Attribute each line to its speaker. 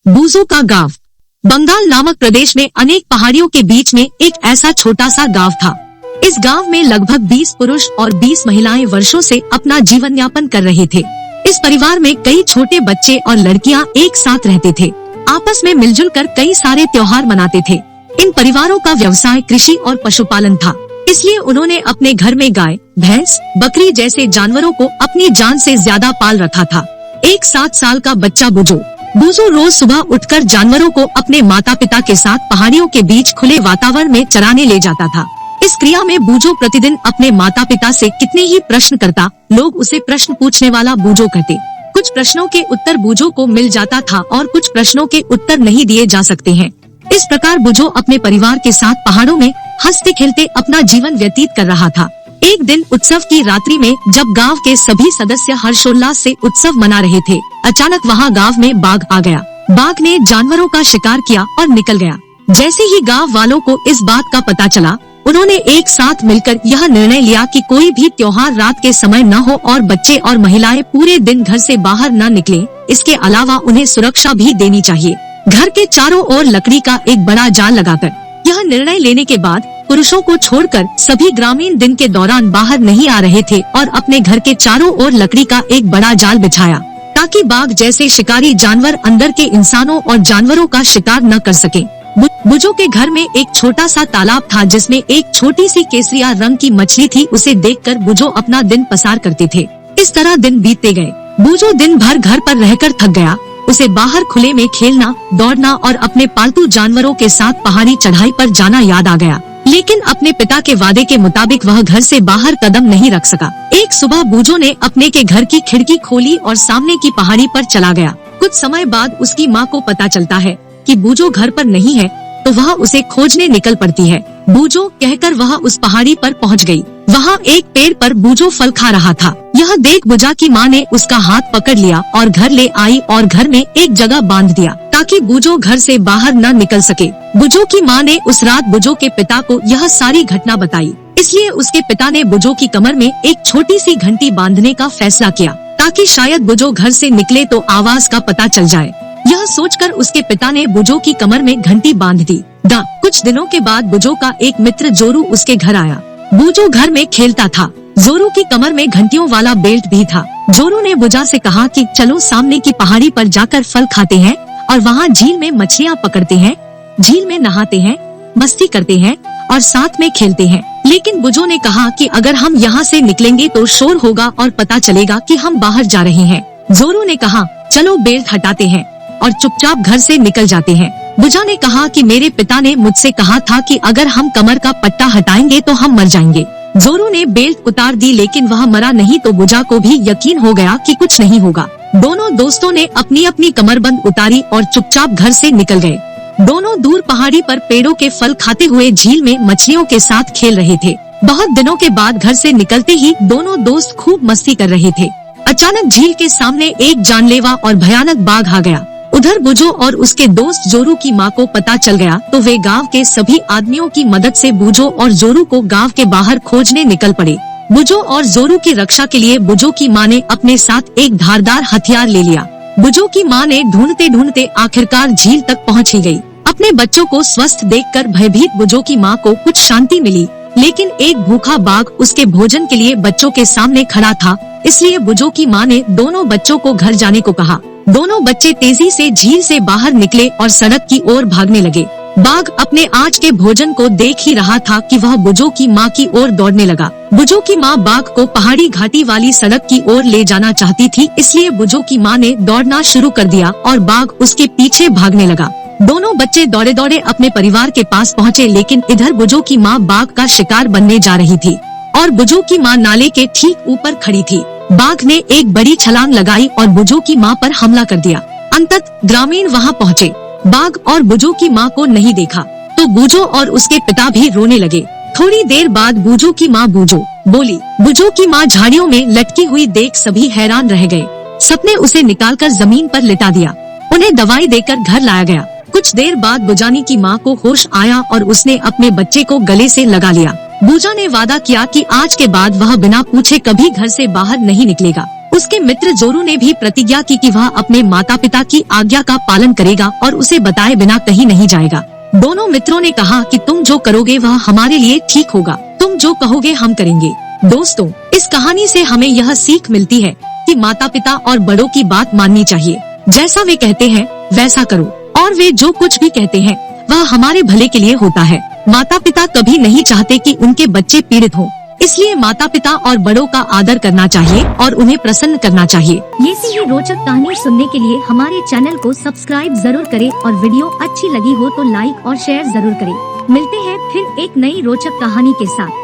Speaker 1: बूजो का गांव। बंगाल नामक प्रदेश में अनेक पहाड़ियों के बीच में एक ऐसा छोटा सा गांव था। इस गांव में लगभग 20 पुरुष और 20 महिलाएं वर्षों से अपना जीवन यापन कर रहे थे। इस परिवार में कई छोटे बच्चे और लड़कियां एक साथ रहते थे। आपस में मिलजुल कर कई सारे त्योहार मनाते थे। इन परिवारों का व्यवसाय कृषि और पशुपालन था, इसलिए उन्होंने अपने घर में गाय, भैंस, बकरी जैसे जानवरों को अपनी जान से ज्यादा पाल रखा था। एक 7 साल का बच्चा बूजो रोज सुबह उठकर जानवरों को अपने माता पिता के साथ पहाड़ियों के बीच खुले वातावरण में चराने ले जाता था। इस क्रिया में बूजो प्रतिदिन अपने माता पिता से कितने ही प्रश्न करता। लोग उसे प्रश्न पूछने वाला बूजो कहते। कुछ प्रश्नों के उत्तर बूजो को मिल जाता था और कुछ प्रश्नों के उत्तर नहीं दिए जा सकते हैं। इस प्रकार बूजो अपने परिवार के साथ पहाड़ों में हंसते खेलते अपना जीवन व्यतीत कर रहा था। एक दिन उत्सव की रात्रि में जब गांव के सभी सदस्य हर्षोल्लास से उत्सव मना रहे थे, अचानक वहां गांव में बाघ आ गया। बाघ ने जानवरों का शिकार किया और निकल गया। जैसे ही गांव वालों को इस बात का पता चला, उन्होंने एक साथ मिलकर यह निर्णय लिया कि कोई भी त्योहार रात के समय न हो और बच्चे और महिलाएं पूरे दिन घर से बाहर न निकलें। इसके अलावा उन्हें सुरक्षा भी देनी चाहिए। घर के चारों ओर लकड़ी का एक बड़ा जाल लगाकर यह निर्णय लेने के बाद पुरुषों को छोड़कर सभी ग्रामीण दिन के दौरान बाहर नहीं आ रहे थे और अपने घर के चारों ओर लकड़ी का एक बड़ा जाल बिछाया, ताकि बाघ जैसे शिकारी जानवर अंदर के इंसानों और जानवरों का शिकार न कर सके। बूजो के घर में एक छोटा सा तालाब था जिसमें एक छोटी सी केसरिया रंग की मछली थी। उसे देखकर बूजो अपना दिन पसार करते थे। इस तरह दिन बीतते गए। बूजो दिन भर घर पर रहकर थक गया। उसे बाहर खुले में खेलना, दौड़ना और अपने पालतू जानवरों के साथ पहाड़ी चढ़ाई पर जाना याद आ गया। लेकिन अपने पिता के वादे के मुताबिक वह घर से बाहर कदम नहीं रख सका। एक सुबह बूजो ने अपने के घर की खिड़की खोली और सामने की पहाड़ी पर चला गया। कुछ समय बाद उसकी माँ को पता चलता है कि बूजो घर पर नहीं है, तो वह उसे खोजने निकल पड़ती है। बूजो कहकर वह उस पहाड़ी पर पहुँच गयी। वहाँ एक पेड़ पर बूजो फल खा रहा था। यह देख बूजो की माँ ने उसका हाथ पकड़ लिया और घर ले आई और घर में एक जगह बांध दिया, ताकि बूजो घर से बाहर न निकल सके। बूजो की माँ ने उस रात बूजो के पिता को यह सारी घटना बताई। इसलिए उसके पिता ने बूजो की कमर में एक छोटी सी घंटी बांधने का फैसला किया, ताकि शायद बूजो घर से निकले तो आवाज का पता चल जाए। यह सोचकर उसके पिता ने बूजो की कमर में घंटी बांध दी। कुछ दिनों के बाद बूजो का एक मित्र जोरू उसके घर आया। बूजो घर में खेलता था। जोरू की कमर में घंटियों वाला बेल्ट भी था। जोरू ने बूजो से कहा कि चलो सामने की पहाड़ी पर जाकर फल खाते हैं और वहाँ झील में मछलियाँ पकड़ते हैं, झील में नहाते हैं, मस्ती करते हैं और साथ में खेलते हैं। लेकिन बूजो ने कहा कि अगर हम यहाँ से निकलेंगे तो शोर होगा और पता चलेगा कि हम बाहर जा रहे हैं। जोरू ने कहा चलो बेल्ट हटाते हैं और चुपचाप घर से निकल जाते हैं। बूजो ने कहा कि मेरे पिता ने मुझसे कहा था कि अगर हम कमर का पट्टा हटाएंगे तो हम मर जाएंगे। जोरू ने बेल्ट उतार दी, लेकिन वह मरा नहीं तो बूजो को भी यकीन हो गया कि कुछ नहीं होगा। दोनों दोस्तों ने अपनी अपनी कमरबंद उतारी और चुपचाप घर से निकल गए। दोनों दूर पहाड़ी पर पेड़ों के फल खाते हुए झील में मछलियों के साथ खेल रहे थे। बहुत दिनों के बाद घर से निकलते ही दोनों दोस्त खूब मस्ती कर रहे थे। अचानक झील के सामने एक जानलेवा और भयानक बाघ आ गया। उधर बूजो और उसके दोस्त जोरू की माँ को पता चल गया, तो वे गांव के सभी आदमियों की मदद से बूजो और जोरू को गांव के बाहर खोजने निकल पड़े। बूजो और जोरू की रक्षा के लिए बूजो की माँ ने अपने साथ एक धारदार हथियार ले लिया। बूजो की माँ ने ढूंढते ढूंढते आखिरकार झील तक पहुँच ही गयी। अपने बच्चों को स्वस्थ देखकर भयभीत बूजो की माँ को कुछ शांति मिली, लेकिन एक भूखा बाघ उसके भोजन के लिए बच्चों के सामने खड़ा था। इसलिए बूजो की माँ ने दोनों बच्चों को घर जाने को कहा। दोनों बच्चे तेजी से झील से बाहर निकले और सड़क की ओर भागने लगे। बाघ अपने आज के भोजन को देख ही रहा था कि वह बूजो की माँ की ओर दौड़ने लगा। बूजो की माँ बाघ को पहाड़ी घाटी वाली सड़क की ओर ले जाना चाहती थी, इसलिए बूजो की माँ ने दौड़ना शुरू कर दिया और बाघ उसके पीछे भागने लगा। दोनों बच्चे दौड़े दौड़े अपने परिवार के पास पहुँचे, लेकिन इधर बूजो की माँ बाघ का शिकार बनने जा रही थी और बूजो की माँ नाले के ठीक ऊपर खड़ी थी। बाघ ने एक बड़ी छलांग लगाई और बूजो की माँ पर हमला कर दिया। अंततः ग्रामीण वहाँ पहुँचे। बाघ और बूजो की माँ को नहीं देखा तो बूजो और उसके पिता भी रोने लगे। थोड़ी देर बाद बूजो की माँ बूजो बोली। बूजो की माँ झाड़ियों में लटकी हुई देख सभी हैरान रह गए। सबने उसे निकालकर जमीन पर लिटा दिया। उन्हें दवाई देकर घर लाया गया। कुछ देर बाद बूजानी की माँ को होश आया और उसने अपने बच्चे को गले से लगा लिया। बूजो ने वादा किया कि आज के बाद वह बिना पूछे कभी घर से बाहर नहीं निकलेगा। उसके मित्र जोरू ने भी प्रतिज्ञा की कि वह अपने माता पिता की आज्ञा का पालन करेगा और उसे बताए बिना कहीं नहीं जाएगा। दोनों मित्रों ने कहा कि तुम जो करोगे वह हमारे लिए ठीक होगा, तुम जो कहोगे हम करेंगे। दोस्तों, इस कहानी से हमें यह सीख मिलती है कि माता पिता और बड़ों की बात माननी चाहिए। जैसा वे कहते हैं वैसा करो, और वे जो कुछ भी कहते हैं वह हमारे भले के लिए होता है। माता पिता कभी नहीं चाहते कि उनके बच्चे पीड़ित हों, इसलिए माता पिता और बड़ों का आदर करना चाहिए और उन्हें प्रसन्न करना चाहिए। ऐसी ही रोचक कहानी सुनने के लिए हमारे चैनल को सब्सक्राइब जरूर करें और वीडियो अच्छी लगी हो तो लाइक और शेयर जरूर करें। मिलते हैं फिर एक नई रोचक कहानी के साथ।